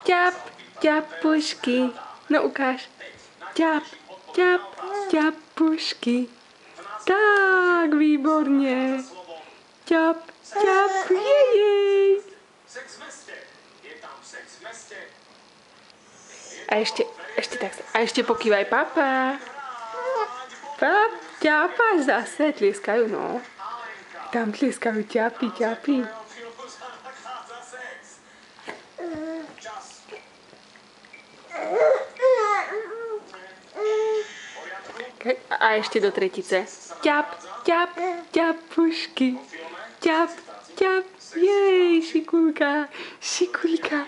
ťap, ťapušky. No ukáž. Ťap, ťap, ťapušky. Tak, výborne. Ťap, ťap, jej. A ešte tak. A ešte pokývaj papa. Pap, ťapa zase tlieskajú, no. Tam tlieskajú ťapy, ťapy. A ešte do tretice. Ťap, ťap, ťapušky. Ťap, ťap, jej, šikulka, šikulka.